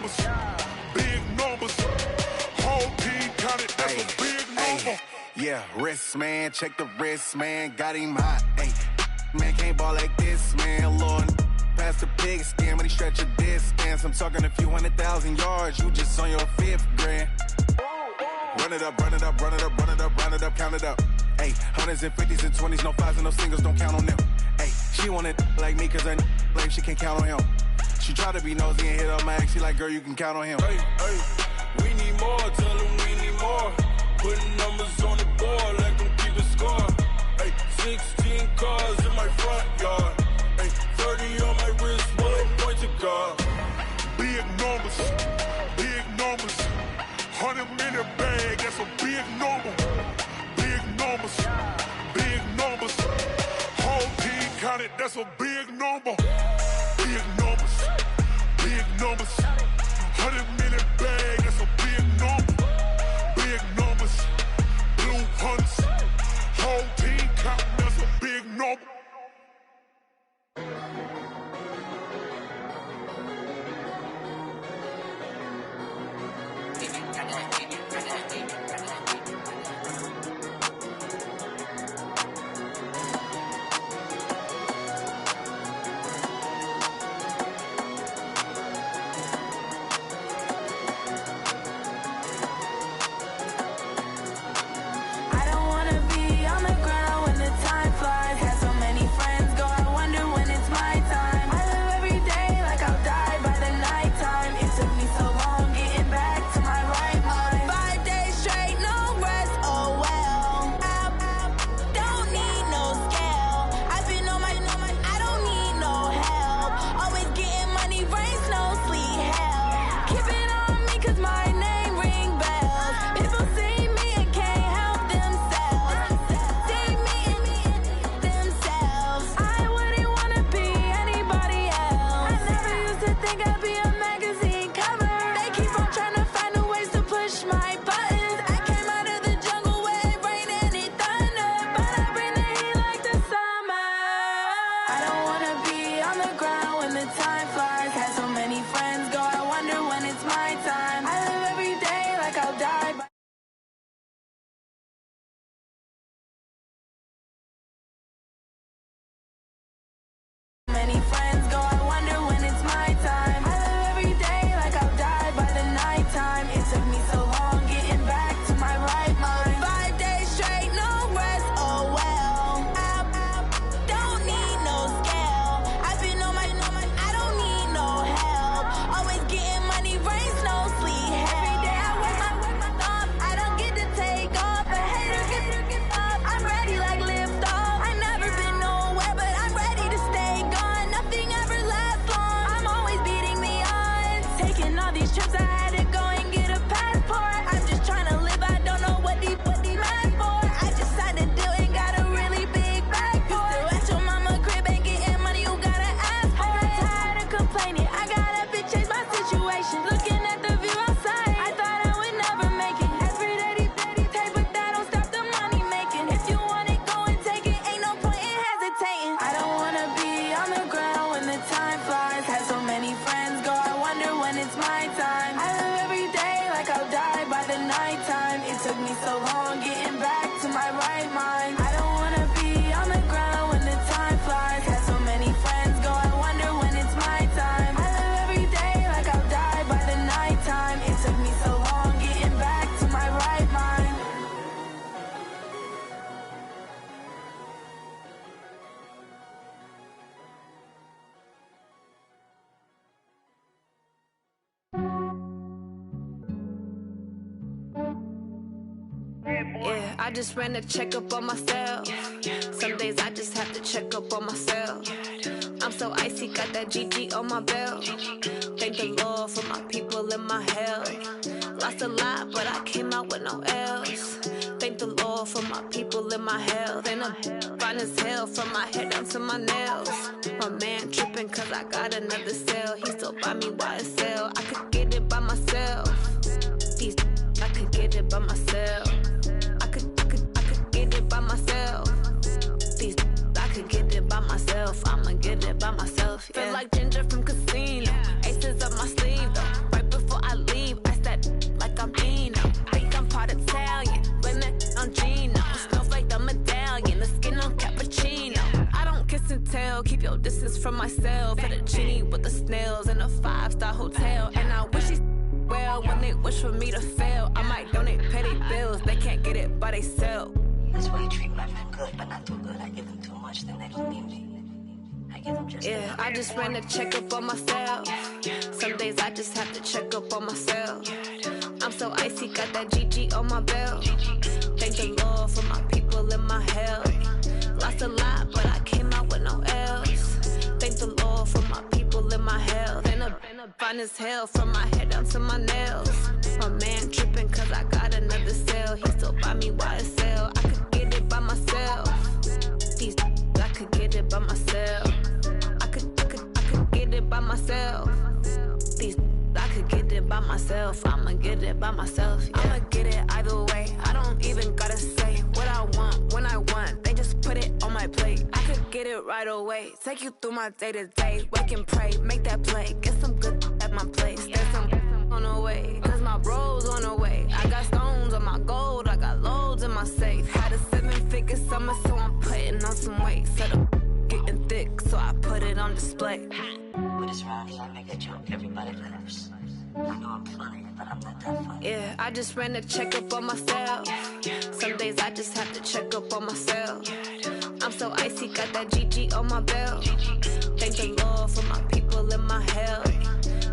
numbers, big numbers. Whole team counted, that's a big number. Yeah, wrist, man, check the wrist, man, got him hot. Ay, man, can't ball like this, man, Lord. Past the pig skin when he stretch a distance. I'm talking a few 100,000 yards, you just on your 5th grand. Run it up, run it up, run it up, run it up, run it up, count it up. Ay, hundreds and 50s and 20s, no 5s and no singles, don't count on them. Ay, she want it like me, cause her lame, she can't count on him. She try to be nosy and hit up my ex, she like, girl, you can count on him. Hey, hey, we need more, tell them we need more. Putting numbers on the board, let them keep a score. Hey, 16 cars in my front yard. Hey, 30 on my wrist, bullet point to God. Big numbers, big numbers. 100-minute bag, that's a big number. Big numbers, big numbers. Whole team counted, that's a big number. Big numbers, big numbers. 100-minute bag, that's a big number. Big numbers, blue hunts. Whole team counting, that's a big number. I just ran a checkup on myself. Some days I just have to check up on myself. I'm so icy, got that GG on my belt. Thank the Lord for my people and my health. Lost a lot, but I came out with no L's. Thank the Lord for my people and my health. And I'm fine as hell from my head down to my nails. My man tripping cause I got another cell. He still buy me YSL. I could get it by myself. I could get it by myself. I could get it by myself. I could get it by myself. I'ma get it by myself. Yeah. Feel like Ginger from Casino. Aces up my sleeve though. Right before from myself. For the genie with the snails in a 5-star hotel. And I wish these well when they wish for me to fail. I might donate, pay their bills. They can't get it by they self. That's why you treat my men good, but not too good. I give them too much, then they don't need me. I give them just yeah, I just ran a checkup on myself. Some days I just have to check up on myself. I'm so icy, got that GG on my belt. Thank the Lord for my people in my health. Lost a lot, but I came out with no else. Thank the Lord for my people in my health. And a fine as hell from my head down to my nails. My man tripping cause I got another cell. He still buy me YSL. I could get it by myself. These I could get it by myself. I could get it by myself. These I could get it by myself. I'ma get it by myself. Yeah. I'ma get it either way. I don't even gotta say what I want when I want. They just put it on my plate. I could get it right away. Take you through my day to day. Wake and pray, make that play. Get some good at my place. There's some on the way. Cause my bros on the way. I got stones on my gold. I got loads in my safe. Had a 7-figure summer, so I'm putting on some weight. Set up getting thick, so I put it on display. With this round here, I make a joke. Everybody laughs. I know I'm funny, but I'm not that funny. Yeah, I just ran a checkup on myself. Some days I just have to check up on myself. I'm so icy, got that GG on my belt. Thank the Lord for my people in my health.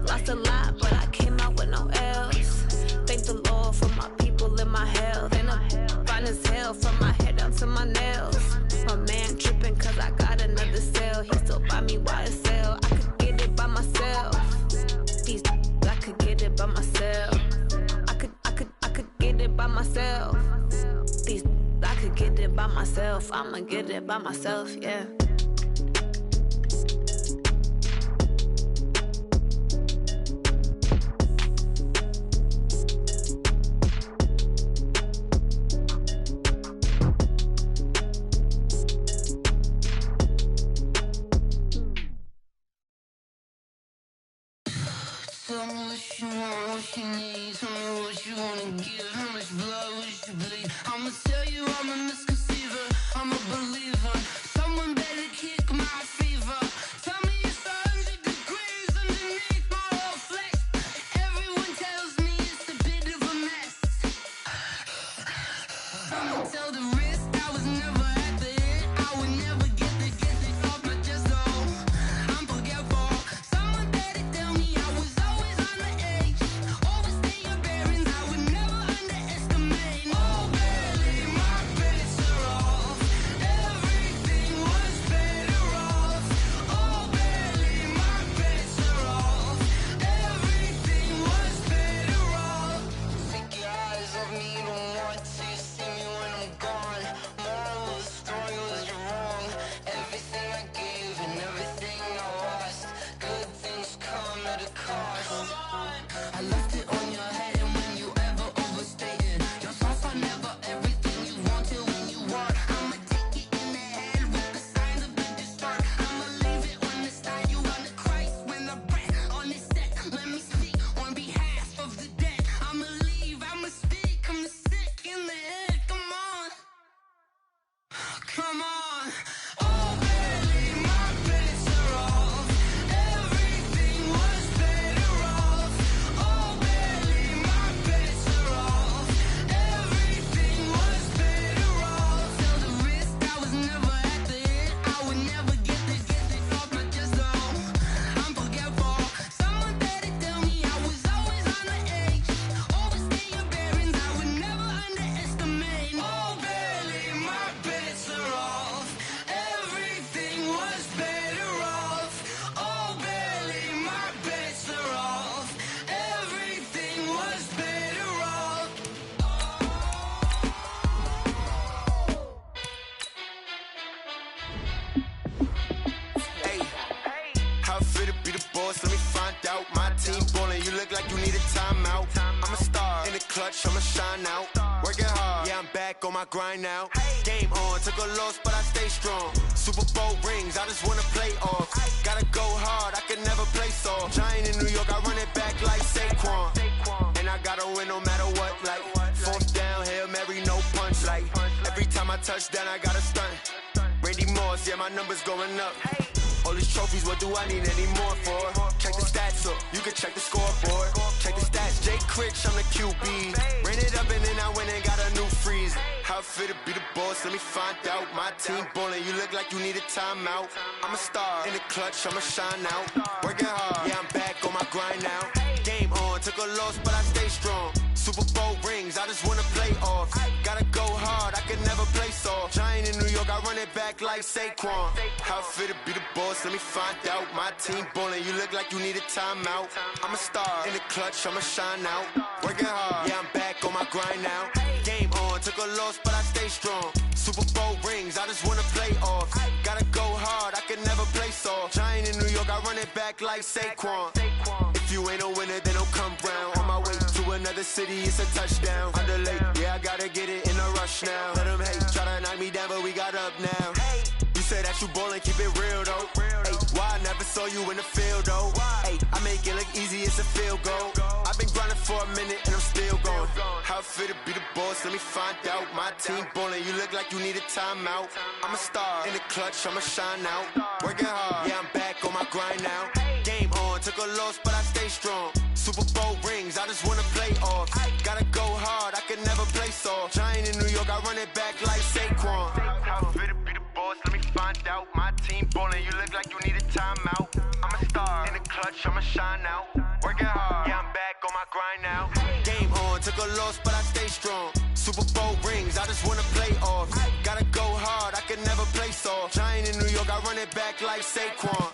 Lost a lot, but I came out with no else. Thank the Lord for my people in my health. And I'm fine as hell from my head down to my nails. My man tripping cause I got another cell. He still buy me YSL. I could get it by myself. These I could get it by myself. I could get it by myself. These I could get it by myself. I'ma get it by myself, yeah. Tell me what you want, what you need. Tell me what you wanna give. How much blood would you bleed? I'ma tell you I'm a misconceiver. I'm a believer. Someone better kick my fever. Tell me it's 100 degrees underneath my whole flesh. Everyone tells me it's a bit of a mess. I'ma tell the risk I was never at the hit. I would never get it off my chest though. I'm forgetful. Someone better tell me I was always on the edge. Overstay your bearings, I would never underestimate. Oh, barely, my bets are off. Everything was better off. Oh, barely, my bets are off. Everything was better off. Take your eyes off me, you don't want to see me when I'm gone. Moral of the story was you're wrong. Everything I gave and everything I lost. Good things come at a cost. I left it on your head, and when you ever overstated your thoughts are never everything you wanted when you want. I'ma take it in the head with the signs of the distort. I'ma leave it on the side. You on the Christ when the breath on this set. Let me speak on behalf of the dead. I'ma leave, I'ma speak. I'm the sick in the head. Come on, come on. Oh, barely, my bets are off. Everything was better off. Oh, barely, my bets are off. Everything was better off. Tell the risk I was never at the hit. I would never get it off my chest though. I'm forgetful. Someone better tell me I was always on the edge. Overstay your bearings, I would never underestimate. Oh, barely, my bets are off. Everything was better off. Oh, barely, my bets are off. Everything was better off. Hey, how it feel to be the boss? Let me find out. My team ballin', you look like you need a timeout. I'm a star in the clutch, I'ma shine out. Working hard, yeah, I'm back on my grind now. Game on, took a loss, but I stay strong. Super Bowl rings, I just wanna play off. Gotta go hard, I can never play soft. Giant in New York, I run it back like Saquon. And I gotta win no matter what, like fourth down, Hail Mary, no punch. Like every time I touch down, I gotta stunt. Randy Moss, yeah, my numbers going up. all these trophies, what do I need any more for? Check the stats up, you can check the scoreboard. Check the stats, Jay Critch, I'm the QB. Ran it up and then I went and got a new freeze. How it feel to be the boss, let me find out. My team ballin', you look like you need a timeout. I'm a star, in the clutch, I'ma shine out. Working hard, yeah, I'm back on my grind now. Game on, took a loss, but I stay strong. Super Bowl rings, I just wanna play off. Gotta go hard, I can never play soft. Giant in New York, I run it back like Saquon. How it feel to be the boss, let me find out. My team ballin', you look like you need a timeout. I'm a star, in the clutch, I'ma shine out. Working hard, yeah, I'm back on my grind now. Game on, took a loss, but I stay strong. Super Bowl rings, I just wanna play off. Gotta go hard, I can never play soft. Giant in New York, I run it back like Saquon. If you ain't a winner, then don't come round. On my way to another city, it's a touchdown. Underlay, yeah, I gotta get it in a rush now. Let them hate, try to knock me down, but we got up now. You say that you ballin', keep it real though. Hey, why I never saw you in the field though? Hey, I make it look easy, it's a field goal. I've been grinding for a minute and I'm still going. How it feel to be the boss, let me find out. My team ballin', you look like you need a timeout. I'm a star, in the clutch, I'ma shine out. Working hard, yeah, I'm back on my grind now. Game on, took a loss, but I stay strong. Super Bowl rings, I just wanna play off. Gotta go hard, I can never play soft. Giant in New York, I run it back like Saquon. How it feel to be the boss, let me find out. My team ballin', you look like you need a timeout. I'm a star, in the clutch, I'ma shine out. Working hard, yeah, I'm back on my grind now. Game on, took a loss, but I stay strong. Super Bowl rings, I just wanna play off. Gotta go hard, I can never play soft. Giant in New York, I run it back like Saquon.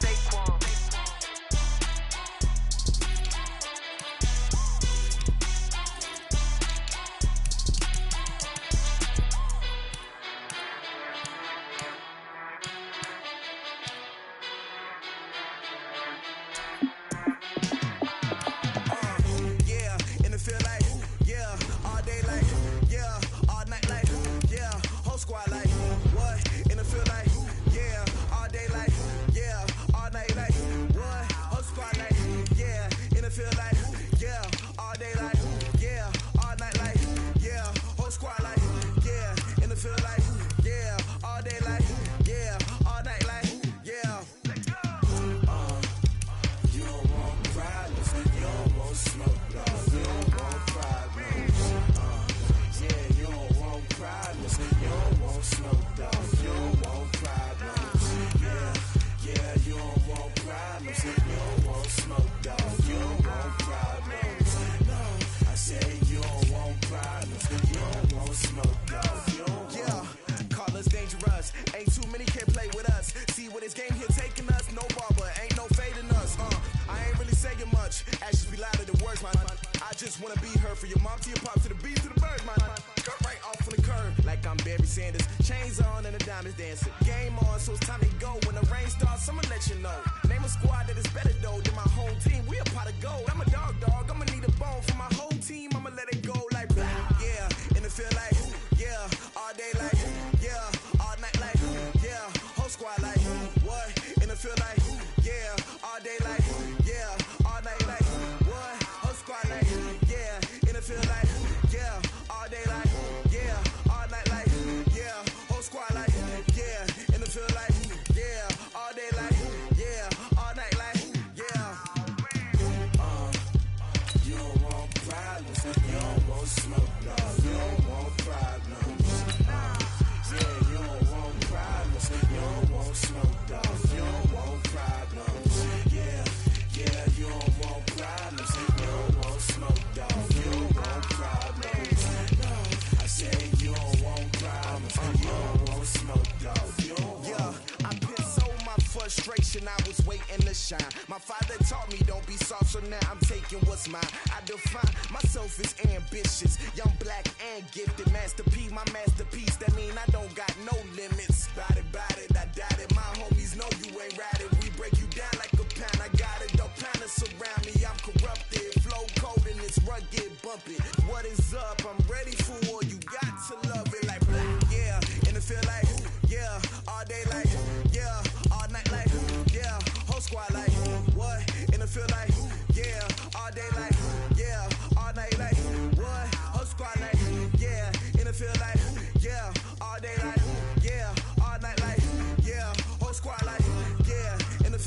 My father taught me don't be soft, so now I'm taking what's mine. I define myself as ambitious, young, black, and gifted. Master P, my masterpiece, that mean I don't got no limits. Bout it, I doubt it. My homies know you ain't ride it. We break you down like a pound. I got it, don't plan to surround me. I'm corrupted, flow cold and it's rugged, bumpy. What is up? I'm ready for war. You got to love it like yeah, and it feel like yeah, all day like yeah, all night like yeah, whole squad like what? And it feel like yeah, all day like yeah, all night like what? Whole squad like yeah, and it feel like yeah, all day like yeah, all night like yeah, whole squad like yeah, and it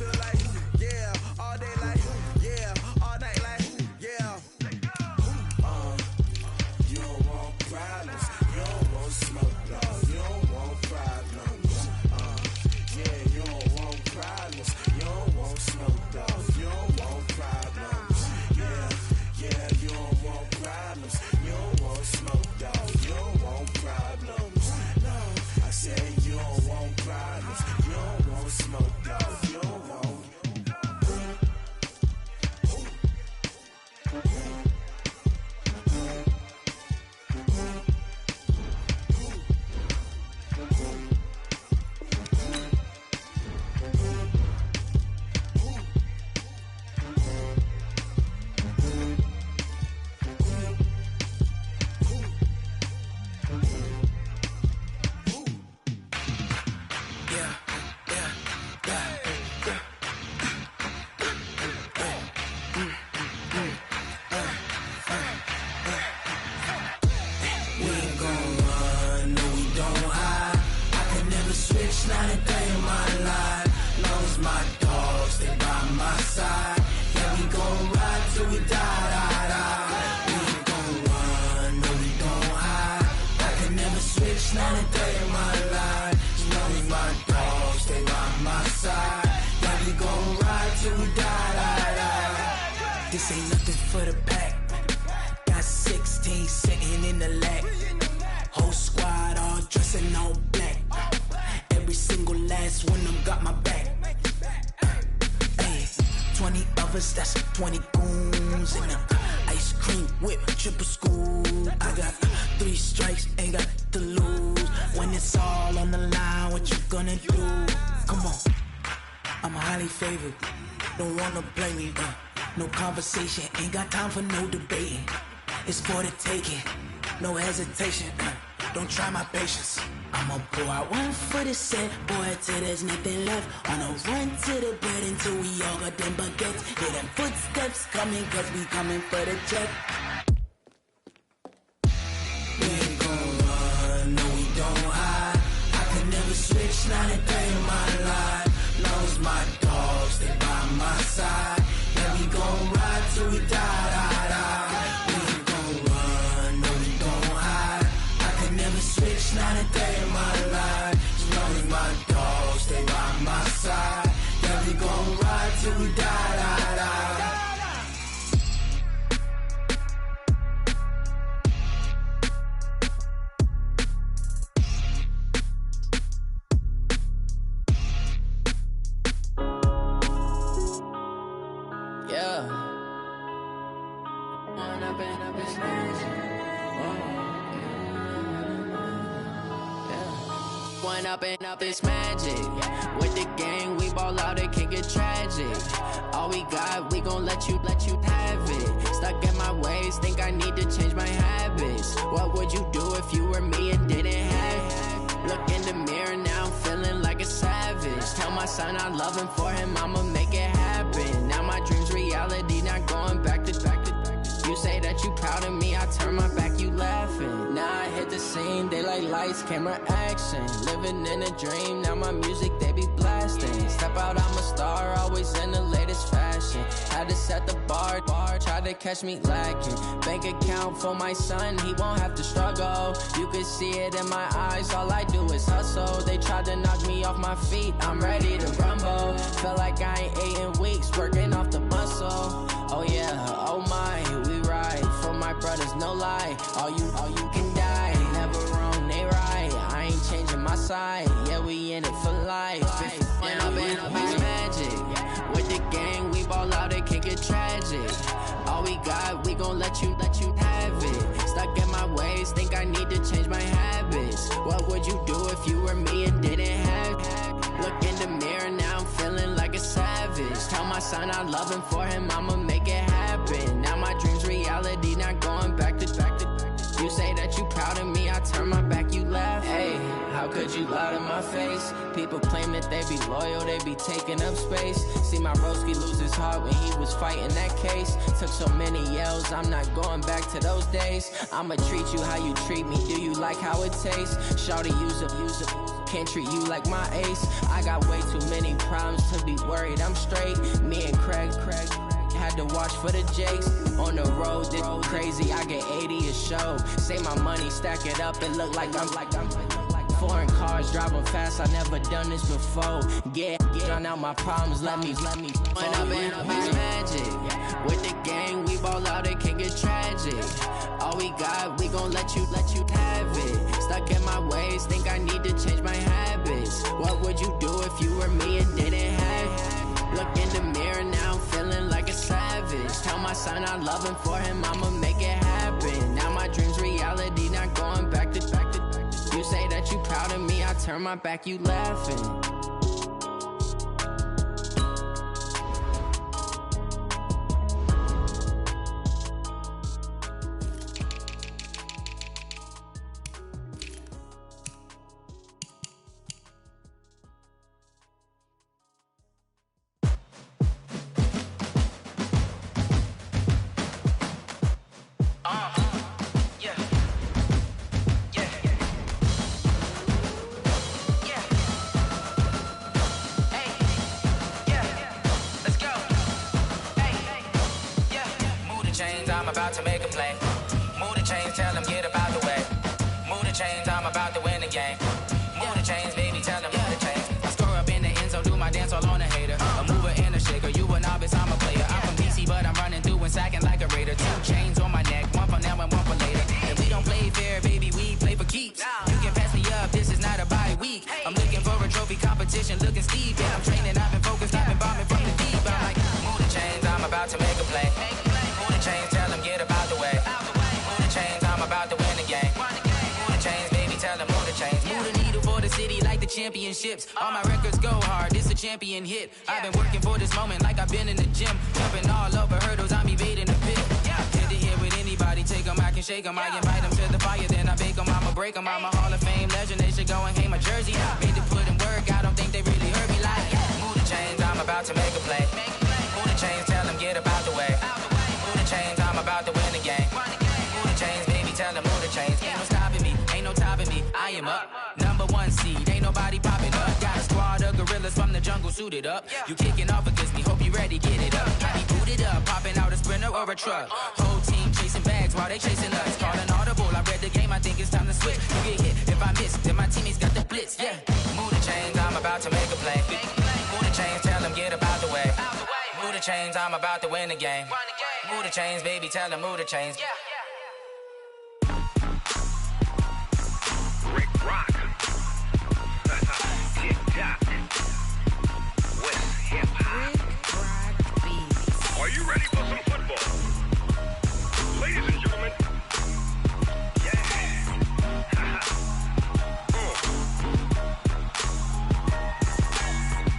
side. Yeah, we gon' ride till we die, die, die. We ain't gon' run, no, we don't hide. I can never switch none of day in my life. As long as my dogs stay by my side. Yeah, we gon' ride till we die, die, die. This ain't nothing for the pack. Got 16 sitting in the lap. Whole squad all dressing all black. Every single last one of them got my back. Hey, 20 of us, that's 20 goons. And ice cream whip, triple scoop. I got 3 strikes, ain't got to lose. When it's all on the line, what you gonna do? Come on, I'm highly favored. Don't wanna blame me, no conversation, ain't got time for no debating. It's for the taking, no hesitation, don't try my patience. I'ma pour out one for the set, boy, till there's nothing left. On a run to the bed until we all got them baguettes. Hear them footsteps coming, cause we coming for the check. We ain't gon' run, no, we don't hide. I can never switch, not a day in my life. Long as my dogs stay by my side. Yeah, we gon' ride till we die, die, die. We ain't gon' run, no, we don't hide. I can never switch, not a day in my life. As long as my dogs stay by my side. Yeah, we gon' ride till we die, die, die. Up this magic. With the gang, we ball out, it can get tragic. All we got, we gon' let you have it. Stuck in my ways, think I need to change my habits. What would you do if you were me and didn't have it? Look in the mirror, now I'm feeling like a savage. Tell my son I love him, for him I'ma make it happen. Now my dream's reality, not going back to. You say that you proud of me, I turn my back, you laughing. Now I hit the scene, daylight lights, camera action. Living in a dream, now my music, they be blasting. Step out, I'm a star, always in the latest fashion. Had to set the bar, tried to catch me lacking. Bank account for my son, he won't have to struggle. You can see it in my eyes, all I do is hustle. They tried to knock me off my feet, I'm ready to rumble. Felt like I ain't ate in weeks, working off the muscle. Oh yeah, oh my, we ride for my brothers, no lie. All you can die, never wrong, they right. I ain't changing my side, yeah, we in it for life. When up in magic, with the gang, we ball out, it can get tragic. All we got, we gon' let you have it. Stuck in my ways, think I need to change my habits. What would you do if you were me and didn't have it? Look in the mirror, now I'm feeling like a savage. Tell my son I love him, for him I'ma make it happen. Now my dream's reality, not going back to. You say that you proud of me, I turn my back, you laugh. Hey, how could you lie to my face? People claim that they be loyal, they be taking up space. See my broski lose his heart when he was fighting that case. Took so many yells, I'm not going back to those days. I'ma treat you how you treat me, do you like how it tastes? Shawty, use up, can't treat you like my ace. I got way too many problems to be worried, I'm straight. Me and Craig had to watch for the Jakes. On the road, this crazy, I get 80 a show. Say my money, stack it up, it look like I'm foreign cars, driving fast, I never done this before. Get drown out my problems, let me When up in magic, with the gang, we ball out, it can get tragic. All we got, we gon' let you have it. Stuck in my ways, think I need to change my habits. What would you do if you were me and didn't have it? Look in the mirror, now I'm feeling like a savage. Tell my son I love him, for him I'ma make it happen. Now my dream's reality, not going back to. You say that you proud of me, I turn my back, you laughing. about to make a play. Move the chains, tell them get about the way. Move the chains, I'm about to win the game. Move the chains, baby, tell them move the chains. I score up in the end zone, do my dance all on a hater. A mover and a shaker, you a novice, I'm a player. I'm from DC, but I'm running through and sacking like a raider. 2 chains on my neck, one for now and one for later. If we don't play fair, baby, we play for keeps. You can pass me up, this is not a bye week. I'm looking for a trophy competition, looking steep. Yeah, I'm training, I've been focused, I've been bombing from the deep. I'm like, move the chains, I'm about to make a play. Move the chains, tell them get about the way. Move the chains, I'm about to win the game. Move the chains, baby, tell them move the chains. Move the needle for the city like the championships. All my records go hard, this a champion hit. I've been working for this moment like I've been in the gym. Jumping all over hurdles, I'm evading the pit. Head to head with anybody, take them, I can shake them. I invite them to the fire, then I bake them, I'ma break them. I'm a Hall of Fame legend, they should go and hang my jersey. Made to put in work, I don't think they really heard me like, move the chains, I'm about to make a play. Move the chains, tell them get about the way. Move the chains, I'm about to win the game. Move the chains, baby, tell them move the chains. Ain't no stopping me, ain't no topping me, I am up. Number 1 seed, ain't nobody popping up. Got a squad of gorillas from the jungle suited up. You kicking off against me, hope you ready, get it up. I be booted up, popping out a sprinter or a truck. Whole team chasing bags while they chasing us. Calling audible, I read the game, I think it's time to switch. You get hit, if I miss, then my teammates got the blitz, yeah. Move the chains, I'm about to make a play. Move the chains, tell them get about the way. Move the chains, I'm about to win the game. Move the chains, baby, tell them move the chains. Rick Rock. TikTok. West Hip Hop. Are you ready for some football? Ladies and gentlemen. Yeah.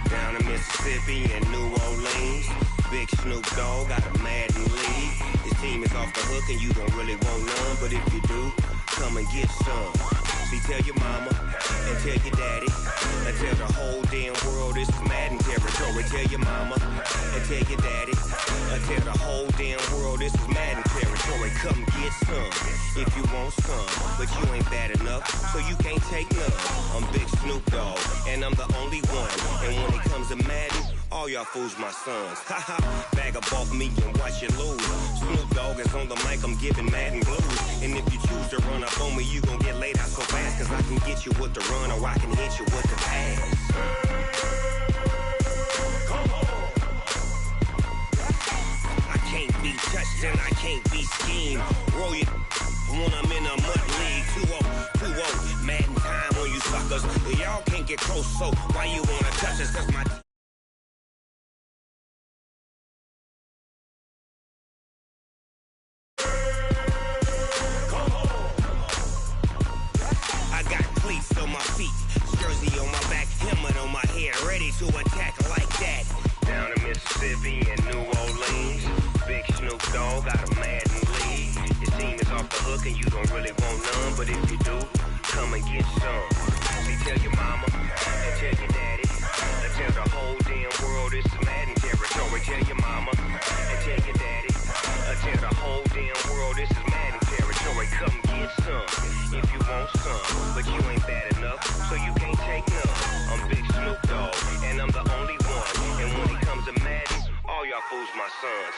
Down in Mississippi and New Orleans, Big Snoop Dogg got a Madden league. His team is off the hook and you don't really want none, but if you do, come and get some. See, tell your mama and tell your daddy and tell the whole damn world this is Madden territory. Tell your mama and tell your daddy and tell the whole damn world this is Madden territory. Come get some if you want some, but you ain't bad enough, so you can't take none. I'm Big Snoop Dogg and I'm the only one. And when it comes to Madden, all y'all fools my sons. Haha, bag up off me and watch you lose. Snoop Dogg is on the mic, I'm giving Madden blues. And if you choose to run up on me, you gon' get laid out so fast. Cause I can get you with the run or I can hit you with the pass. I can't be touched and I can't be schemed. Roll you when I'm in a mud league. 2-0, Madden time on you suckers. Y'all can't get close, so why you wanna touch us? Cause my on my feet, jersey on my back, helmet on my head, ready to attack like that. Down in Mississippi and New Orleans, Big Snoop Dogg got a Madden league. Your team is off the hook and you don't really want none, but if you do, come and get some. See, tell your mama and tell your daddy and tell the whole damn world this is Madden territory. Tell your mama and tell your daddy and tell the whole damn world this is Madden territory. Come get some if you want some, but you ain't bad enough, so you can't take none. I'm Big Snoop Dogg, and I'm the only one. And when it comes to Madden, all y'all fools my sons.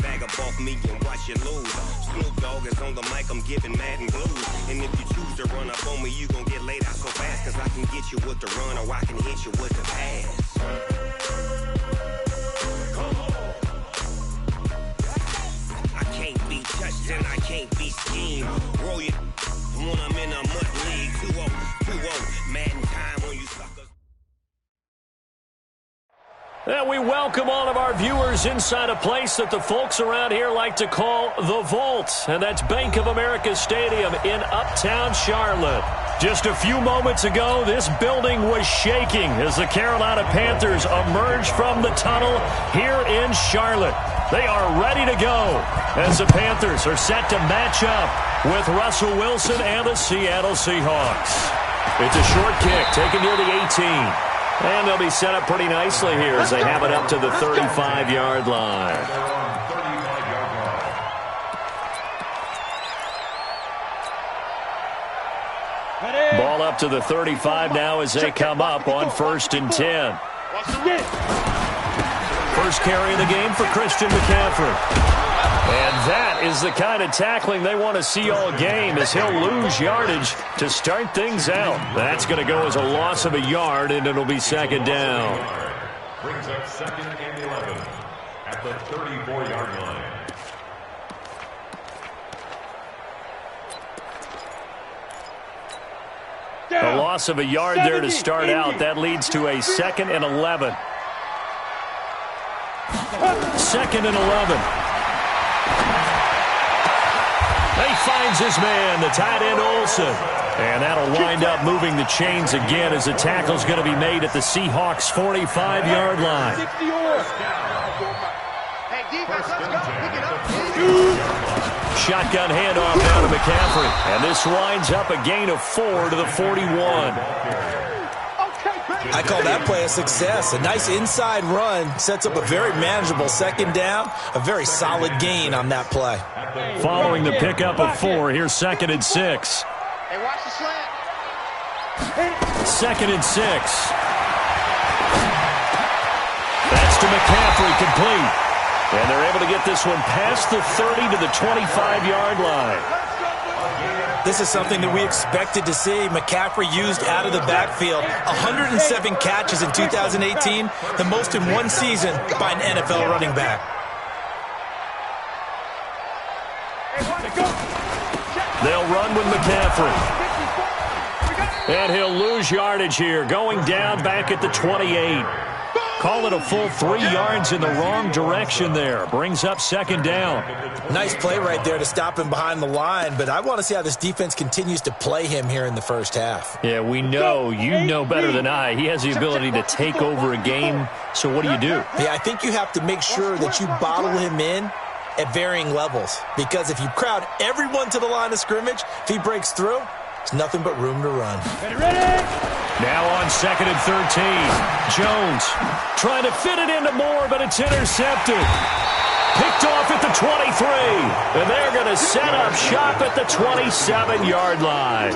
Bag up off me and watch you lose. Snoop Dogg is on the mic, I'm giving Madden blues. And if you choose to run up on me, you gon' get laid out so fast. Cause I can get you with the run or I can hit you with the pass. I can't be touched and I can't be schemed. Roll you when I'm in a mud league. 2-0, Madden time on you suckers. And we welcome all of our viewers inside a place that the folks around here like to call the Vault. And that's Bank of America Stadium in Uptown Charlotte. Just a few moments ago, this building was shaking as the Carolina Panthers emerged from the tunnel here in Charlotte. They are ready to go as the Panthers are set to match up with Russell Wilson and the Seattle Seahawks. It's a short kick taken near the 18. And they'll be set up pretty nicely here as they have it up to the 35-yard line. Ball up to the 35 now as they come up on 1st and 10. First carry of the game for Christian McCaffrey. And that is the kind of tackling they want to see all game, as he'll lose yardage to start things out. That's going to go as a loss of a yard, and it'll be second down. Brings up second and 11 at the 34-yard line. A loss of a yard there to start out. That leads to a 2nd and 11. 2nd and 11. He finds his man, the tight end Olsen. And that'll wind up moving the chains again as the tackle's going to be made at the Seahawks' 45-yard line. Shotgun handoff down to McCaffrey. And this winds up a gain of 4 to the 41. I call that play a success. A nice inside run sets up a very manageable second down. A very solid gain on that play. Following the pickup of 4, here's 2nd and 6. Hey, watch the slant. 2nd and 6. That's to McCaffrey, complete. And they're able to get this one past the 30 to the 25-yard line. This is something that we expected to see. McCaffrey used out of the backfield. 107 catches in 2018, the most in one season by an NFL running back. They'll run with McCaffrey. And he'll lose yardage here, going down back at the 28. Call it a full 3 yards in the wrong direction there. Brings up second down. Nice play right there to stop him behind the line, but I want to see how this defense continues to play him here in the first half. Yeah, we know. You know better than I. He has the ability to take over a game, so what do you do? Yeah, I think you have to make sure that you bottle him in at varying levels, because if you crowd everyone to the line of scrimmage, if he breaks through, it's nothing but room to run. Ready. Now on 2nd and 13. Jones trying to fit it into Moore, but it's intercepted. Picked off at the 23. And they're going to set up shop at the 27-yard line.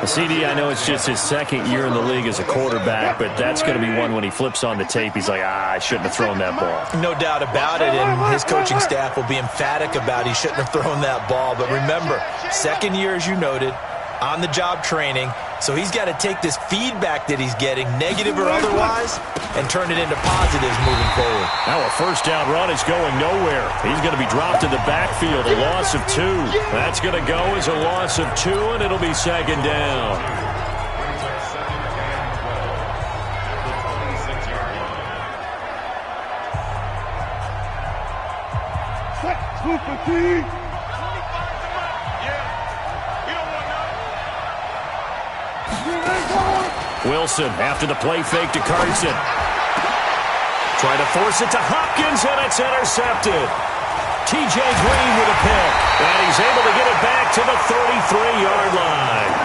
CD, I know it's just his 2nd year in the league as a quarterback, but that's going to be one when he flips on the tape, he's like, I shouldn't have thrown that ball. No doubt about it, and his coaching staff will be emphatic about he shouldn't have thrown that ball. But remember, 2nd year, as you noted, on-the-job training, so he's got to take this feedback that he's getting, negative or otherwise, and turn it into positives moving forward. Now a first down run is going nowhere. He's going to be dropped in the backfield, a loss of 2. That's going to go as a loss of 2, and it'll be second down. Wilson after the play fake to Carson. Try to force it to Hopkins, and it's intercepted. T.J. Green with a pick, and he's able to get it back to the 33-yard line.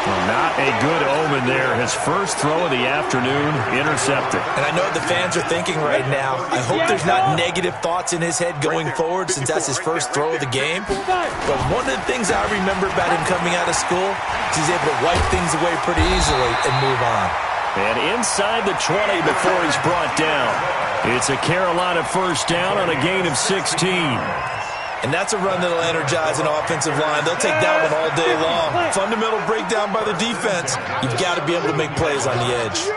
Well, not a good omen there. His first throw of the afternoon, intercepted. And I know what the fans are thinking right now. I hope there's not negative thoughts in his head going forward, since that's his first throw of the game. But one of the things I remember about him coming out of school is he's able to wipe things away pretty easily and move on. And inside the 20 before he's brought down. It's a Carolina first down on a gain of 16. And that's a run that'll energize an offensive line. They'll take that one all day long. Fundamental breakdown by the defense. You've got to be able to make plays on the edge.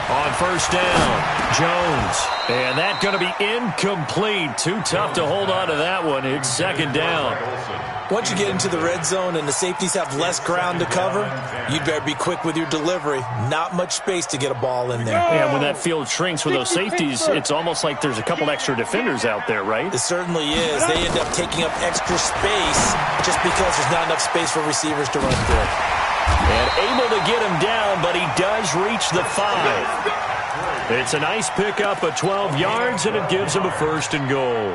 On first down, Jones. And that's going to be incomplete. Too tough to hold on to that one. It's second down. Once you get into the red zone and the safeties have less ground to cover, you'd better be quick with your delivery. Not much space to get a ball in there. Yeah, when that field shrinks with those safeties, it's almost like there's a couple extra defenders out there, right? It certainly is. They end up taking up extra space just because there's not enough space for receivers to run through. And able to get him down, but he does reach the 5. It's a nice pickup of 12 yards, and it gives him a first and goal.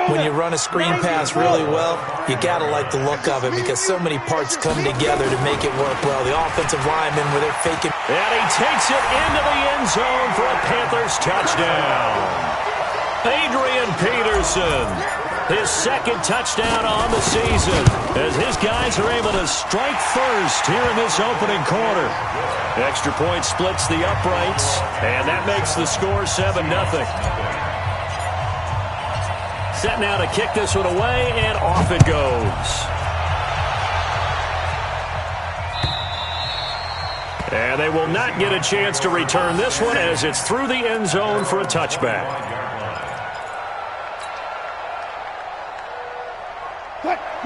When you run a screen pass really well, you got to like the look of it because so many parts come together to make it work well. The offensive linemen, where they're faking. And he takes it into the end zone for a Panthers touchdown. Adrian Peterson. his second touchdown on the season, as his guys are able to strike first here in this opening quarter. Extra point splits the uprights, and that makes the score 7-0. Set now to kick this one away, and off it goes. And they will not get a chance to return this one, as it's through the end zone for a touchback.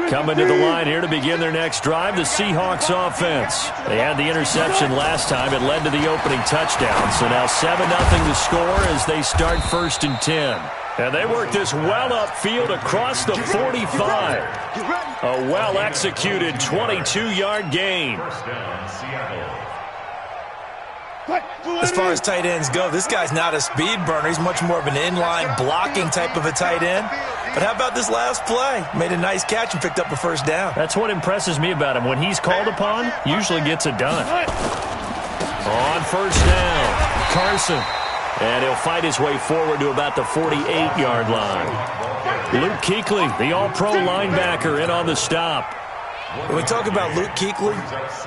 Coming to the line here to begin their next drive, the Seahawks offense. They had the interception last time. It led to the opening touchdown. So now 7-0 the score as they start 1st and 10. And they work this well upfield across the 45. A well-executed 22-yard gain. As far as tight ends go, this guy's not a speed burner. He's much more of an inline blocking type of a tight end. But how about this last play? Made a nice catch and picked up a first down. That's what impresses me about him. When he's called upon, usually gets it done. On first down, Carson. And he'll fight his way forward to about the 48-yard line. Luke Kuechly, the all-pro linebacker, in on the stop. When we talk about Luke Kuechly,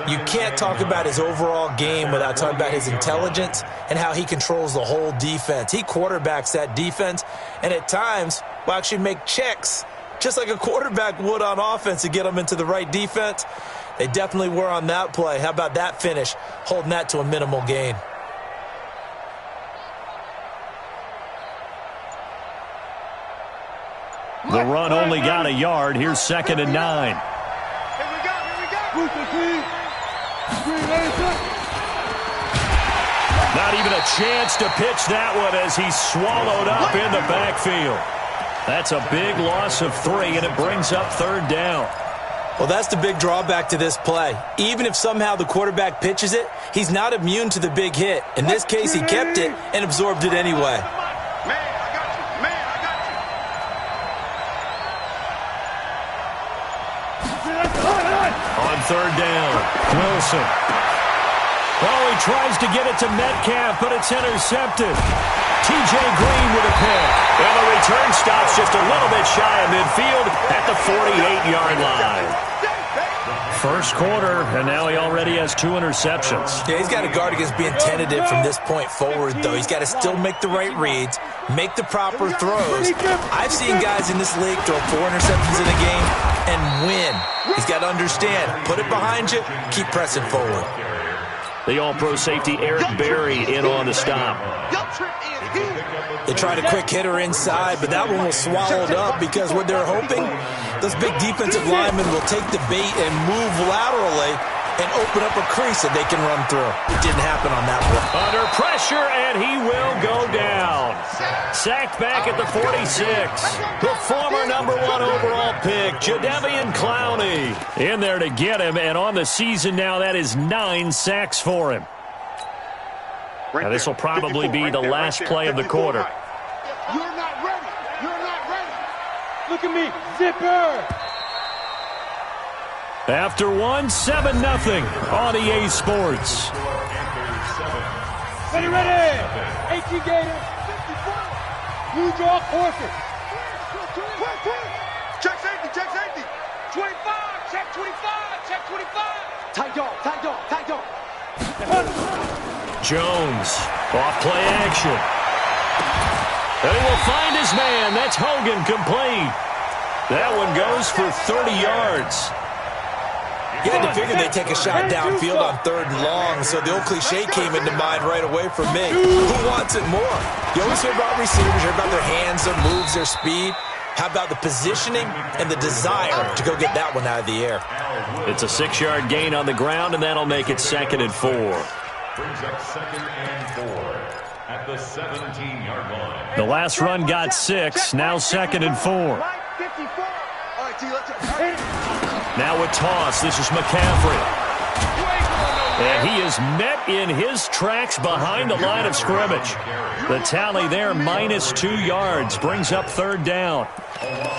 you can't talk about his overall game without talking about his intelligence and how he controls the whole defense. He quarterbacks that defense, and at times will actually make checks, just like a quarterback would on offense, to get them into the right defense. They definitely were on that play. How about that finish, holding that to a minimal gain? The run only got a yard. Here's 2nd and 9. Not even a chance to pitch that one as he's swallowed up in the backfield. That's a big loss of 3, and it brings up 3rd down. Well, that's the big drawback to this play. Even if somehow the quarterback pitches it, he's not immune to the big hit. In this case, he kept it and absorbed it anyway. On 3rd down, Wilson. Oh, he tries to get it to Metcalf, but it's intercepted. T.J. Green with a pick. And the return stops just a little bit shy of midfield at the 48-yard line. First quarter, and now he already has 2 interceptions. Yeah, he's got to guard against being tentative from this point forward, though. He's got to still make the right reads, make the proper throws. I've seen guys in this league throw 4 interceptions in a game and win. He's got to understand, put it behind you, keep pressing forward. The all-pro safety Eric Berry in on the stop. They tried a quick hitter inside, but that one was swallowed up because what they're hoping, those big defensive linemen will take the bait and move laterally and open up a crease that they can run through. It didn't happen on that one. Under pressure, and he will go down. Sacked back at the 46. The former #1 overall pick, Jadeveon Clowney, in there to get him, and on the season now, that is 9 sacks for him. Now, this will probably be the last play of the quarter. You're not ready. You're not ready. Look at me. Zipper. After 1, 7-0 on EA Sports. Ready. 18 Gators. New draw forces. Check safety. 25. Check 25. Tight dog. Jones, off play action. And he will find his man. That's Hogan, complete. That one goes for 30 yards. You had to figure they'd take a shot downfield on 3rd and long, so the old cliche came into mind right away for me. Who wants it more? You always hear about receivers, hear about their hands, their moves, their speed. How about the positioning and the desire to go get that one out of the air? It's a 6-yard gain on the ground, and that'll make it 2nd and 4. Brings up 2nd and 4 at the 17-yard line. The last run got 6, now 2nd and 4. Now a toss. This is McCaffrey. And he is met in his tracks behind the line of scrimmage. The tally there, -2 yards, brings up 3rd down.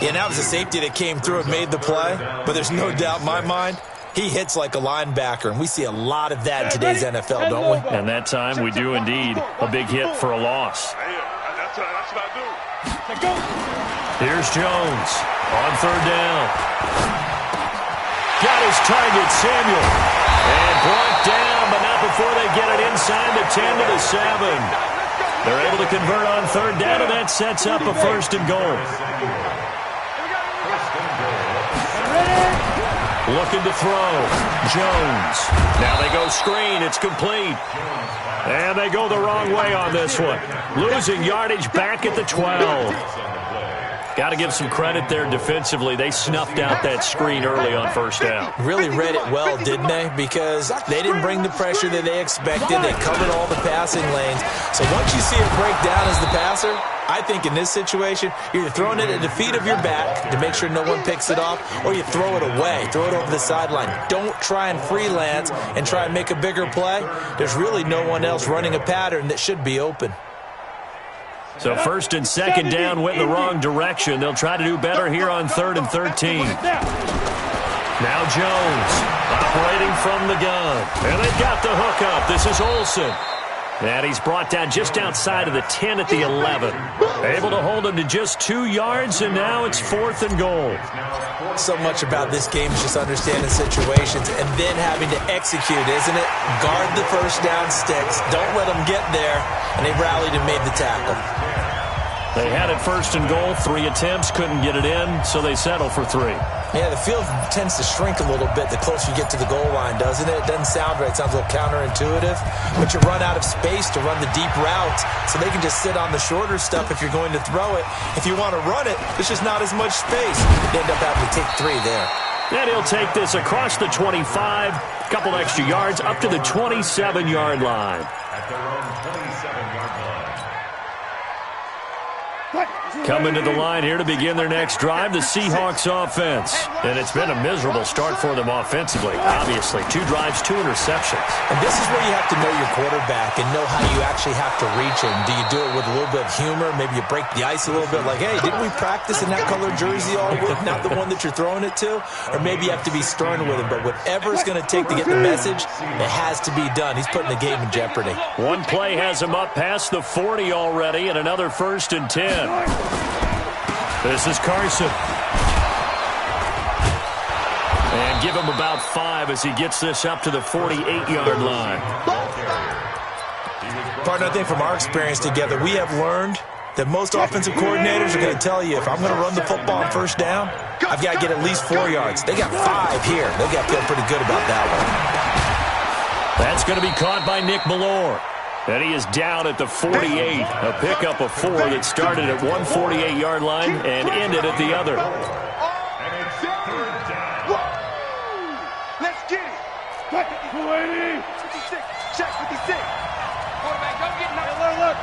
Yeah, that was a safety that came through and made the play, but there's no doubt in my mind, he hits like a linebacker, and we see a lot of that in today's NFL, don't we? And that time we do indeed. A big hit for a loss. That's what I do. Here's Jones on third down. Got his target, Samuel. And brought down, but not before they get it inside the 10 to the 7. They're able to convert on third down, and that sets up a first and goal. Looking to throw. Jones. Now they go screen. It's complete. And they go the wrong way on this one. Losing yardage back at the 12. Got to give some credit there defensively. They snuffed out that screen early on first down. Really read it well, didn't they? Because they didn't bring the pressure that they expected. They covered all the passing lanes. So once you see it break down as the passer, I think in this situation, you're throwing it at the feet of your back to make sure no one picks it off, or you throw it away, throw it over the sideline. Don't try and freelance and try and make a bigger play. There's really no one else running a pattern that should be open. So first and second down went in the wrong direction. They'll try to do better here on 3rd and 13. Now Jones operating from the gun. And they've got the hookup. This is Olsen. And he's brought down just outside of the 10 at the 11. Able to hold him to just 2 yards, and now it's 4th and goal. So much about this game is just understanding situations and then having to execute, isn't it? Guard the first down sticks. Don't let them get there. And they rallied and made the tackle. They had it 1st and goal. 3 attempts, couldn't get it in, so they settle for 3. Yeah, the field tends to shrink a little bit the closer you get to the goal line, doesn't it? It doesn't sound right. It sounds a little counterintuitive. But you run out of space to run the deep routes, so they can just sit on the shorter stuff if you're going to throw it. If you want to run it, there's just not as much space. You end up having to take 3 there. And he'll take this across the 25, a couple extra yards, up to the 27-yard line. At their own 27-yard line. Coming to the line here to begin their next drive, the Seahawks offense. And it's been a miserable start for them offensively, obviously. 2 drives, 2 interceptions. And this is where you have to know your quarterback and know how you actually have to reach him. Do you do it with a little bit of humor? Maybe you break the ice a little bit like, hey, didn't we practice in that colored jersey all week, not the one that you're throwing it to? Or maybe you have to be stern with him. But whatever it's going to take to get the message, it has to be done. He's putting the game in jeopardy. One play has him up past the 40 already, and another 1st and 10. This is Carson. And give him about 5 as he gets this up to the 48-yard line. Partner, I think from our experience together, we have learned that most offensive coordinators are going to tell you, if I'm going to run the football on first down, I've got to get at least 4 yards. They got 5 here. They got to feel pretty good about that one. That's going to be caught by Nick Bellore. And he is down at the 48. A pickup of 4 that started at one 48-yard line and ended at the other. Let's get it. 280. 56. Check 56. Quarterback, don't get alert.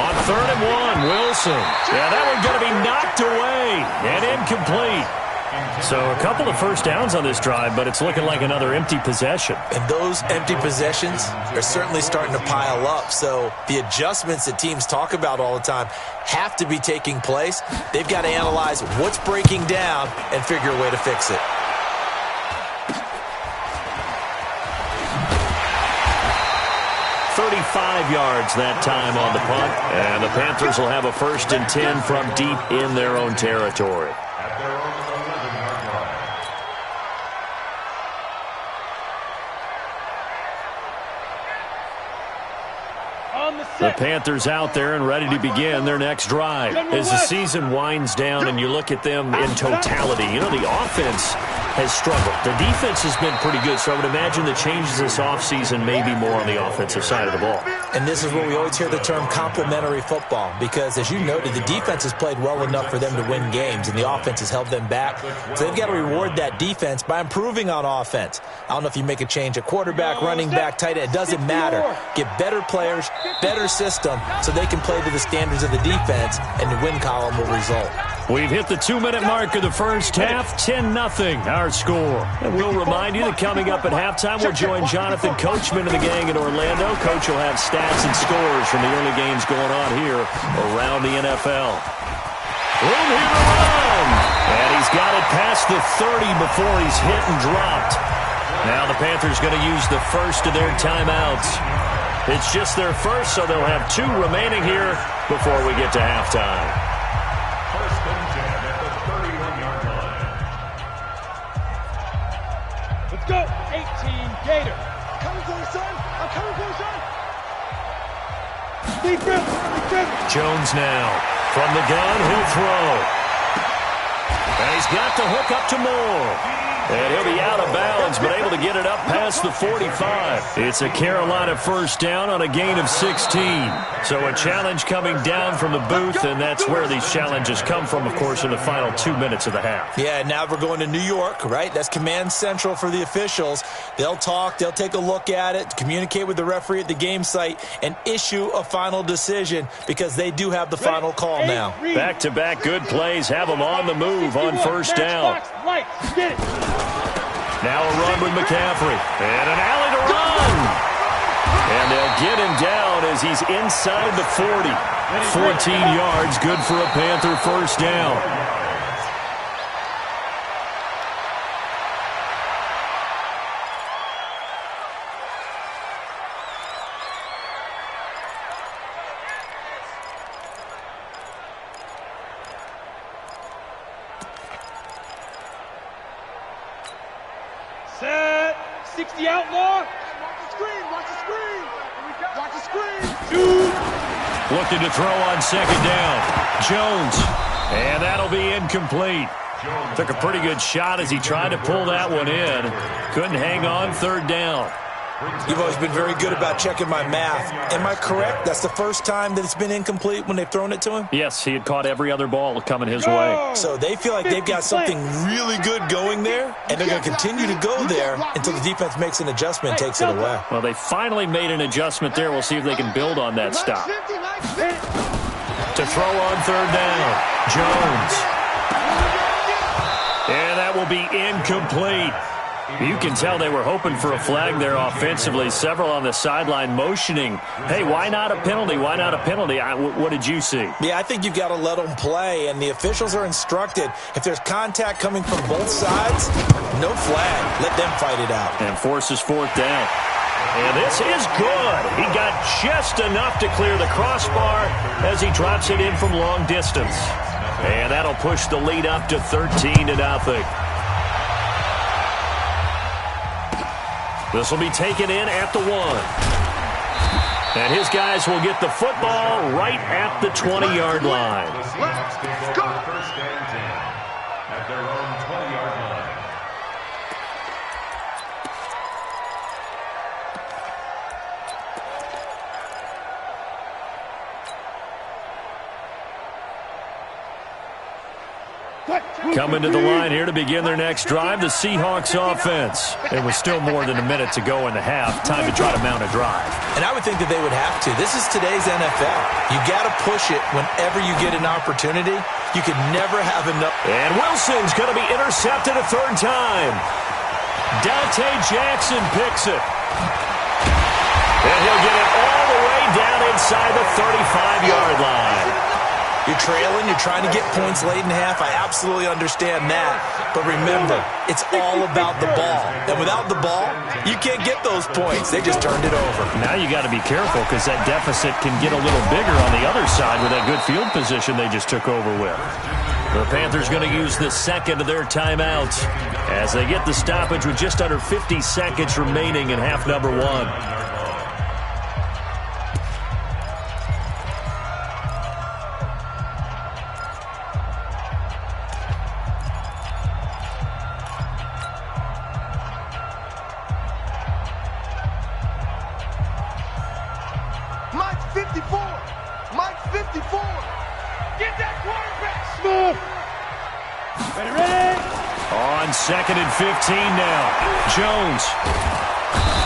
On 3rd and 1, Wilson. Yeah, that one's going to be knocked away and incomplete. So a couple of first downs on this drive, but it's looking like another empty possession. And those empty possessions are certainly starting to pile up. So the adjustments that teams talk about all the time have to be taking place. They've got to analyze what's breaking down and figure a way to fix it. .35 yards that time on the punt. And the Panthers will have a 1st and 10 from deep in their own territory. At their own 11-yard line. The Panthers out there and ready to begin their next drive. As the season winds down and you look at them in totality, you know, the offense has struggled. The defense has been pretty good, so I would imagine the changes this offseason may be more on the offensive side of the ball. And this is where we always hear the term complementary football, because as you noted, the defense has played well enough for them to win games, and the offense has held them back. So they've got to reward that defense by improving on offense. I don't know if you make a change at quarterback, running back, tight end. It doesn't matter. Get better players, better system, so they can play to the standards of the defense, and the win column will result. We've hit the 2-minute mark of the first half, 10-0 our score. And we'll remind you that coming up at halftime, we'll join Jonathan Coachman and the gang in Orlando. Coach will have stats and scores from the early games going on here around the NFL. Room here to run. And he's got it past the 30 before he's hit and dropped. Now the Panthers going to use the first of their timeouts. It's just their first, so they'll have 2 remaining here before we get to halftime. First and 10 at the 31-yard line. Let's go. 18, Gator. Coming for you, son. I'm coming for you, son. Defense. Jones now. From the gun, he'll throw. And he's got the hook up to Moore. And he'll be out of bounds, but able to get it up past the 45. It's a Carolina first down on a gain of 16. So a challenge coming down from the booth, and that's where these challenges come from, of course, in the final 2 minutes of the half. Yeah, now we're going to New York, right? That's command central for the officials. They'll talk, they'll take a look at it, communicate with the referee at the game site, and issue a final decision because they do have the final call now. Back-to-back good plays have them on the move on first down. Now a run with McCaffrey. And an alley to run. And they'll get him down as he's inside the 40. 14 yards, good for a Panther first down. Set. 60 outlaw. Watch the screen. Watch the screen. Watch the screen. Shoot. Looking to throw on second down. Jones. And that'll be incomplete. Took a pretty good shot as he tried to pull that one in. Couldn't hang on third down. You've always been very good about checking my math. Am I correct? That's the first time that it's been incomplete when they've thrown it to him? Yes, he had caught every other ball coming his way. So they feel like they've got something really good going there, and they're going to continue to go there until the defense makes an adjustment and takes it away. Well, they finally made an adjustment there. We'll see if they can build on that stop. To throw on third down, Jones. And that will be incomplete. You can tell they were hoping for a flag there offensively. Several on the sideline motioning, hey, why not a penalty? Why not a penalty? What did you see? Yeah, I think you've got to let them play, and the officials are instructed. If there's contact coming from both sides, no flag. Let them fight it out. And forces fourth down. And this is good. He got just enough to clear the crossbar as he drops it in from long distance. And that'll push the lead up to 13-0. This will be taken in at the 1. And his guys will get the football right at the 20-yard line. The Seahawks take over first and 10 at their own 20-yard line. Coming to the line here to begin their next drive, the Seahawks offense. There was still more than a minute to go in the half. Time to try to mount a drive. And I would think that they would have to. This is today's NFL. You got to push it whenever you get an opportunity. You could never have enough. And Wilson's going to be intercepted a third time. Dante Jackson picks it. And he'll get it all the way down inside the 35-yard line. You're trailing, you're trying to get points late in half. I absolutely understand that. But remember, it's all about the ball. And without the ball, you can't get those points. They just turned it over. Now you got to be careful because that deficit can get a little bigger on the other side with that good field position they just took over with. The Panthers going to use the second of their timeouts as they get the stoppage with just under 50 seconds remaining in half number 1. Second and 15 now. Jones.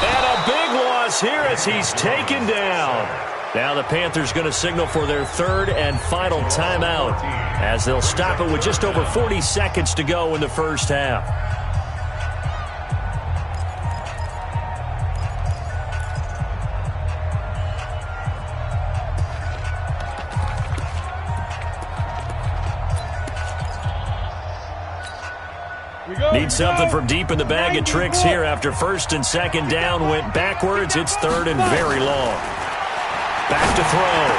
And a big loss here as he's taken down. Now the Panthers going to signal for their third and final timeout as they'll stop it with just over 40 seconds to go in the first half. We go. Need something from deep in the bag of tricks here after first and second down went backwards. It's third and very long. Back to throw.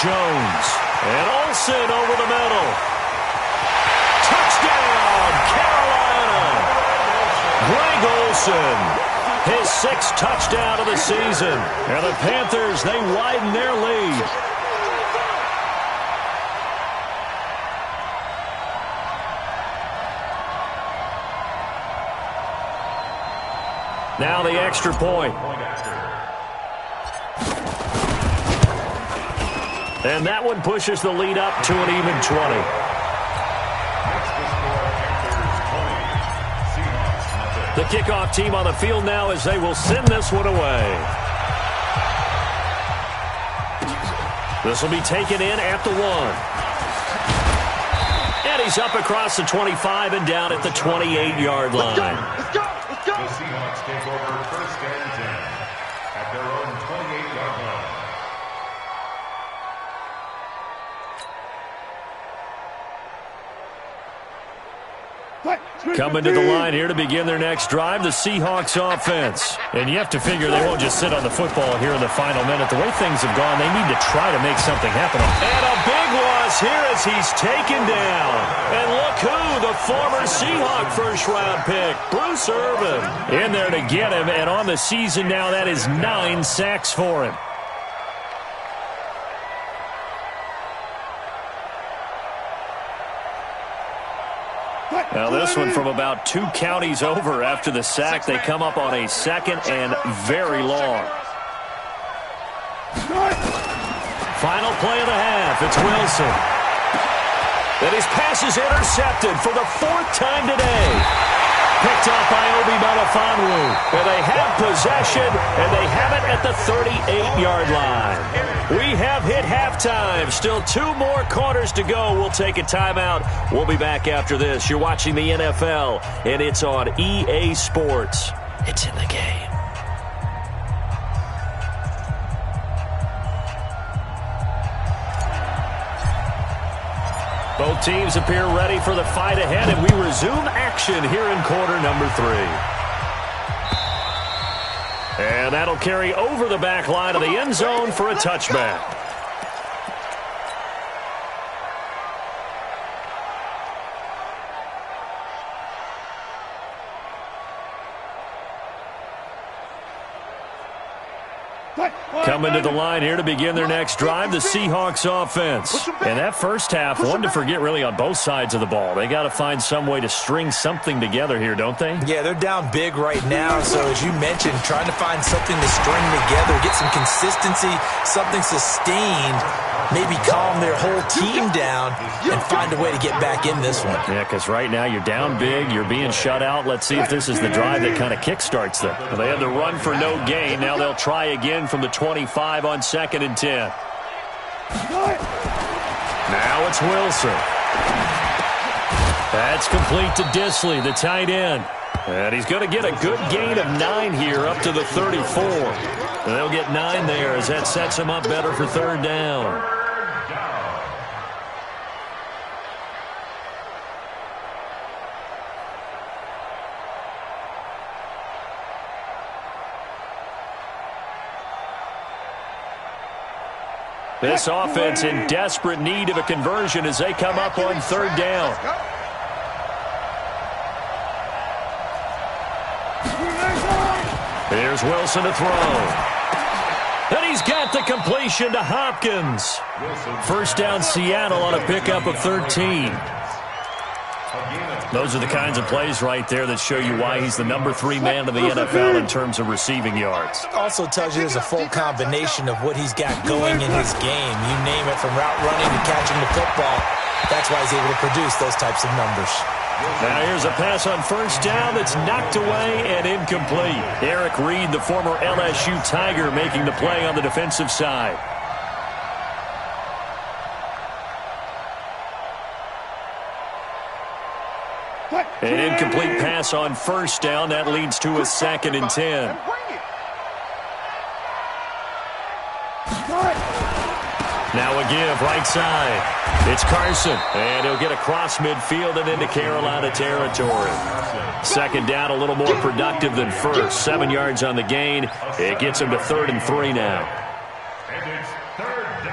Jones. And Olsen over the middle. Touchdown, Carolina. Greg Olsen, his 6th touchdown of the season. And the Panthers, they widen their lead. Now the extra point. And that one pushes the lead up to an even 20. The kickoff team on the field now as they will send this one away. This will be taken in at the 1. And he's up across the 25 and down at the 28-yard line. Let's go. The Seahawks take over first and 10 at their own 28-yard line. Coming to the line here to begin their next drive, the Seahawks offense. And you have to figure they won't just sit on the football here in the final minute. The way things have gone, they need to try to make something happen. And a big loss here as he's taken down. And look who, the former Seahawk first-round pick, Bruce Irvin, in there to get him. And on the season now, that is 9 sacks for him. Now this one from about 2 counties over after the sack. They come up on a 2nd and very long. Final play of the half. It's Wilson. And his pass is intercepted for the 4th time today. Picked up by Obi Melifonwu. And they have possession, and they have it at the 38-yard line. We have hit halftime. Still 2 more quarters to go. We'll take a timeout. We'll be back after this. You're watching the NFL, and it's on EA Sports. It's in the game. Both teams appear ready for the fight ahead, and we resume action here in quarter number 3. And that'll carry over the back line of the end zone for a touchback. Coming to the line here to begin their next drive, the Seahawks offense. And that first half, one to forget really on both sides of the ball. They got to find some way to string something together here, don't they? Yeah, they're down big right now. So as you mentioned, trying to find something to string together, get some consistency, something sustained, maybe calm their whole team down and find a way to get back in this one. Yeah, because right now you're down big, you're being shut out. Let's see if this is the drive that kind of kickstarts them. Well, they had the run for no gain. Now they'll try again from the 25 on 2nd and 10. Now it's Wilson. That's complete to Disley, the tight end. And he's going to get a good gain of 9 here up to the 34. And they'll get 9 there as that sets him up better for 3rd down. This offense in desperate need of a conversion as they come up on 3rd down. Here's Wilson to throw. And he's got the completion to Hopkins. First down Seattle on a pickup of 13. Those are the kinds of plays right there that show you why he's the number 3 man in the NFL in terms of receiving yards. Also tells you there's a full combination of what he's got going in his game. You name it, from route running to catching the football. That's why he's able to produce those types of numbers. Now here's a pass on first down that's knocked away and incomplete. Eric Reed, the former LSU Tiger, making the play on the defensive side. An incomplete pass on first down. That leads to a 2nd and 10. Now a give right side. It's Carson, and he'll get across midfield and into Carolina territory. Second down, a little more productive than first. 7 yards on the gain. It gets him to 3rd and 3 now. And it's 3rd down.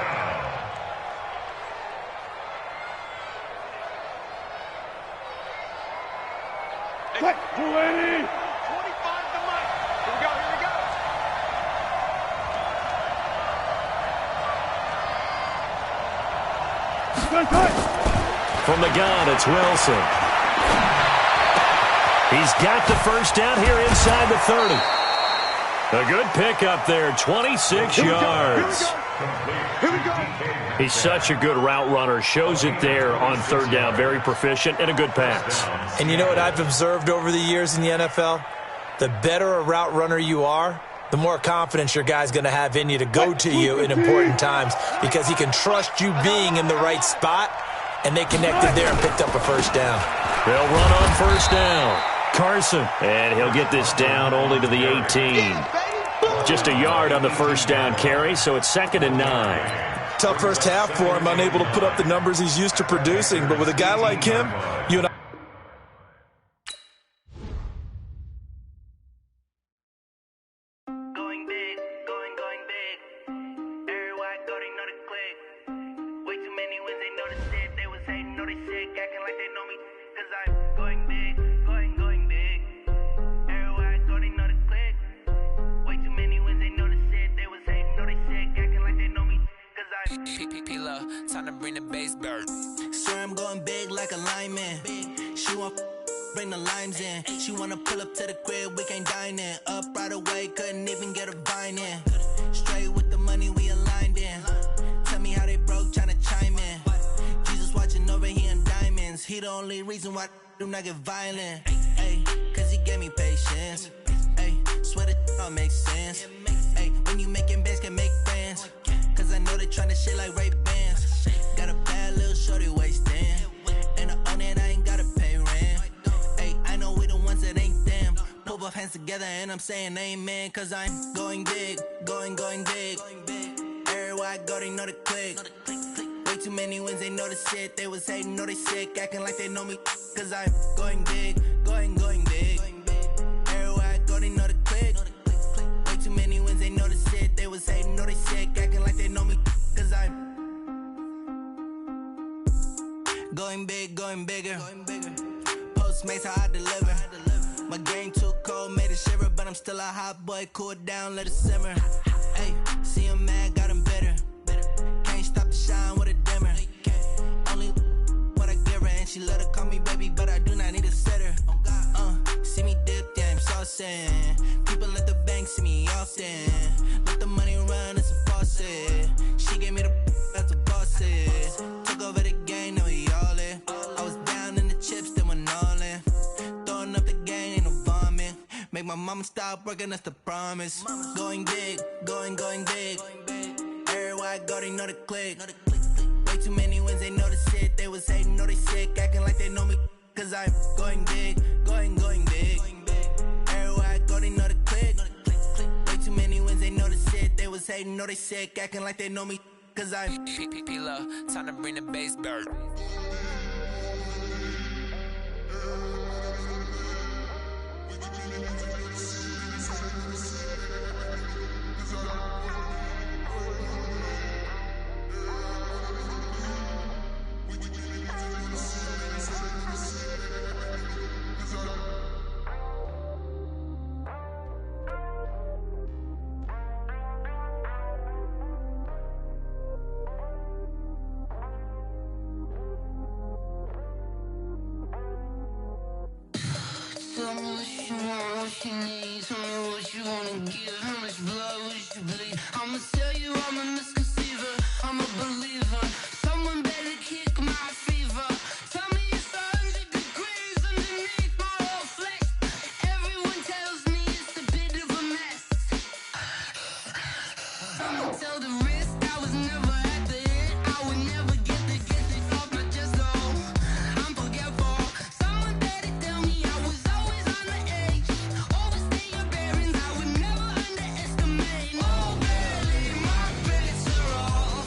Hey, 280. 25 to Mike. Here we go, here we go. From the gun, it's Wilson. He's got the first down here inside the 30. A good pickup there, 26 yards. He's such a good route runner. Shows it there on 3rd down. Very proficient and a good pass. And you know what I've observed over the years in the NFL? The better a route runner you are, the more confidence your guy's going to have in you to go to you in important times because he can trust you being in the right spot, and they connected there and picked up a first down. They'll run on 1st down. Carson, and he'll get this down only to the 18. Just a yard on the 1st down carry, so it's 2nd and 9. Tough first half for him, unable to put up the numbers he's used to producing, but with a guy like him, you and I... Time to bring the bass bird. Swear I'm going big like a lineman. She want bring the limes in. She wanna pull up to the crib, we can't dine in. Up right away, couldn't even get a vine in. Straight with the money we aligned in. Tell me how they broke, tryna chime in. Jesus watching over here in diamonds. He the only reason why I do not get violent. Ay, cause he gave me patience. Ay, swear that all makes sense. Ay, when you making bands can make friends. Cause I know they tryna shit like Ray-Bans. Got a bad little shorty wasting. And I own it, I ain't gotta pay rent. Ay, I know we the ones that ain't them. Pull both hands together and I'm saying amen. Cause I'm going big, going big. Everywhere I go, they know the click. Way too many wins, they know the shit. They was hating, know they sick, acting like they know me. Cause I'm going big, going big. Everywhere I go, they know the click. Way too many wins, they know the shit. They was hating, know they sick, acting like they know me. Cause I'm going big, going bigger. Postmates how I deliver. My game too cold, made it shiver, but I'm still a hot boy. Cool down, let it simmer. Hey, see him mad, got him bitter. Can't stop the shine with a dimmer. Only what I give her, and she let her call me baby, but I do not need a sitter. See me dip, yeah, I'm saucing. People at the bank see me often. Let the money run, it's a faucet. She gave me the that's a bosses. Took over the game, now we all in. I was down in the chips, then went all in. Throwing up the game, ain't no vomit. Make my mama stop working, that's the promise. Going big, going big. Everywhere I go, they know the click. Way too many wins, they know the shit. They was hating, know they sick, acting like they know me. Cause I'm going big, going big. Everywhere I go, they know the click. Way too many wins, they know the shit. They was hating, know they sick, acting like they know me. Cause I'm P-P-P-Love, time to bring the bass bird. Tell me what you want, what you need. Tell me what you wanna give. How much blood would you bleed? I'ma tell you I'm a misconceiver. I'm a believer. Someone better kick my fever. Tell me it's 100 degrees underneath my whole flesh. Everyone tells me it's a bit of a mess. I'ma tell the risk I was never at the end. I would never get it off my chest though. I'm forgetful. Someone better tell me I was always on the edge. Overstay your bearings, I would never underestimate. Oh, barely, my bets are off.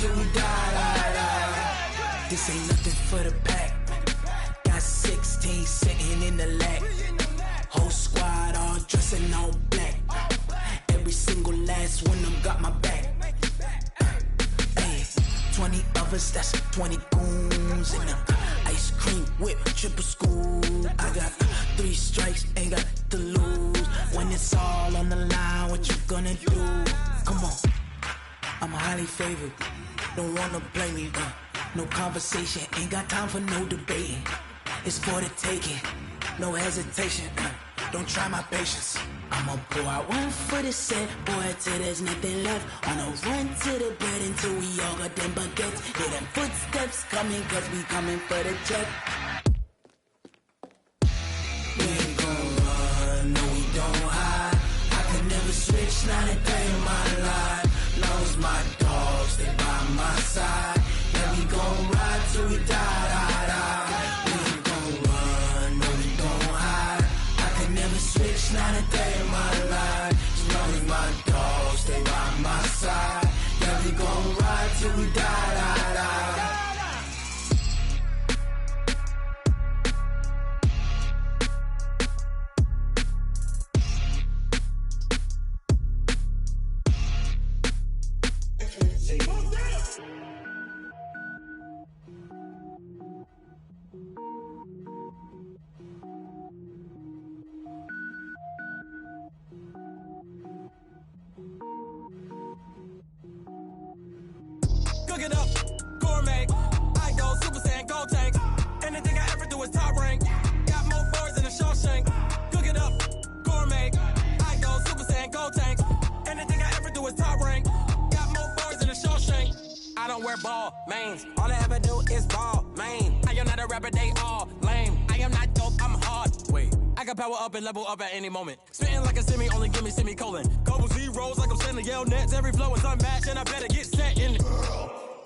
till we die. This ain't nothing for the pack. Got 16 sitting in the lap. Whole squad all dressing all black. Every single last one of them got my back. 20 of us, that's 20 goons in them. Ice cream whip, triple scoop. I got 3 strikes, ain't got to lose. When it's all on the line, what you gonna do? Come on, I'm highly favored. Don't wanna blame me, no conversation, ain't got time for no debating. It's for the taking, no hesitation. Don't try my patience. I'ma pour out one for the set, boy, till there's nothing left. On a run to the bread until we all got them baguettes. Hear them footsteps coming, cause we coming for the check. We ain't gon' run, no we don't hide. I could never switch, not a day in my life. Long as my dogs, they by my side. Yeah, we gon' ride till we die. We ain't gon' run, no we don't hide. I could never switch, not a day in my life. As long as my dogs stay by my side. Yeah, we gon' ride till we die. Cook it up, gourmet. I go Super Saiyan, gold tank. Anything I ever do is top rank. Got more boards than a Shawshank. Cook it up, gourmet. I go Super Saiyan, gold tank. Anything I ever do is top rank. Got more boards than a Shawshank. I don't wear ball mains. All I ever do is ball main. I am not a rapper, they all lame. I am not dope, I'm hard. Wait, I can power up and level up at any moment. Spitting like a semi, only give me semicolon. Couple zeros like I'm sending yell nets. Every flow is unmatched and I better get set in.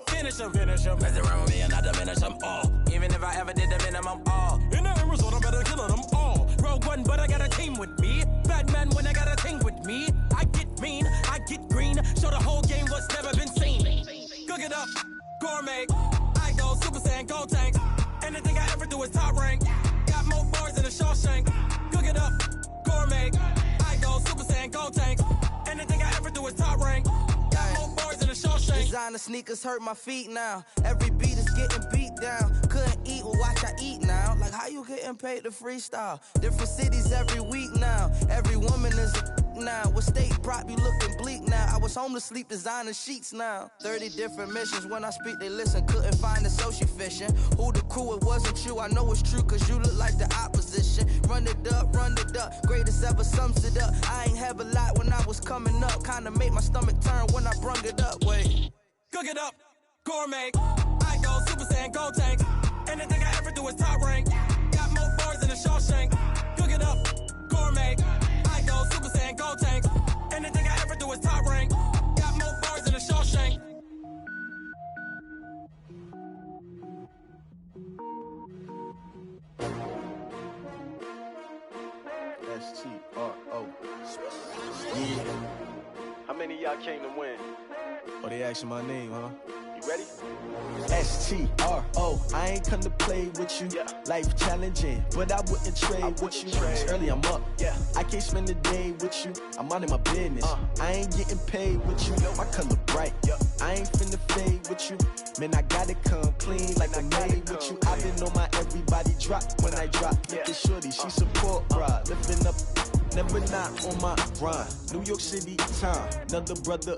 Finish them. Mess around with me and I diminish them all. Even if I ever did the minimum, all. In the end result, I'm better killing them all. Rogue One, but I got a team with me. Batman when I got a team with me. I get mean, I get green. Show the whole game what's never been seen. Cook it up, gourmet. I go Super Saiyan, gold tank. Anything I ever do is top rank. Got more bars than a Shawshank. Cook it up, gourmet. I go Super Saiyan, gold tank. Anything I ever do is top rank. Got more bars than a Shawshank. Designer sneakers hurt my feet now. Every beat is getting beat down. Couldn't eat, well watch I eat now. Like how you getting paid to freestyle? Different cities every week now. Every woman is a now. What state prop you looking bleak now? I was home to sleep designing sheets now. 30 different missions. When I speak they listen. Couldn't find the social fishing. Who the crew, it wasn't you. I know it's true cause you look like the opposition. Run it up. Greatest ever sums it up. I ain't have a lot when I was coming up. Kinda made my stomach turn when I brung it up. Wait. Cook it up, gourmet. I go Super Saiyan, gold tank. Anything I ever do is top rank. Got more bars than a Shawshank. Cook it up, gourmet. I go Super Saiyan, gold tank. Anything I ever do is top rank. Got more bars than a Shawshank. S-T-R-O. Yeah. How many of y'all came to win? Oh, they asking my name, huh? You ready? S-T-R-O. I ain't come to play with you. Life challenging, but I wouldn't trade with you. It's early, I'm up. I can't spend the day with you. I'm out of my business. I ain't getting paid with you. My color bright. I ain't finna fade with you. Man, I gotta come clean like I made with you. I've been on my everybody drop when I drop. Look at shorty, she support bra. Lifting up, never not on my grind. New York City time, another brother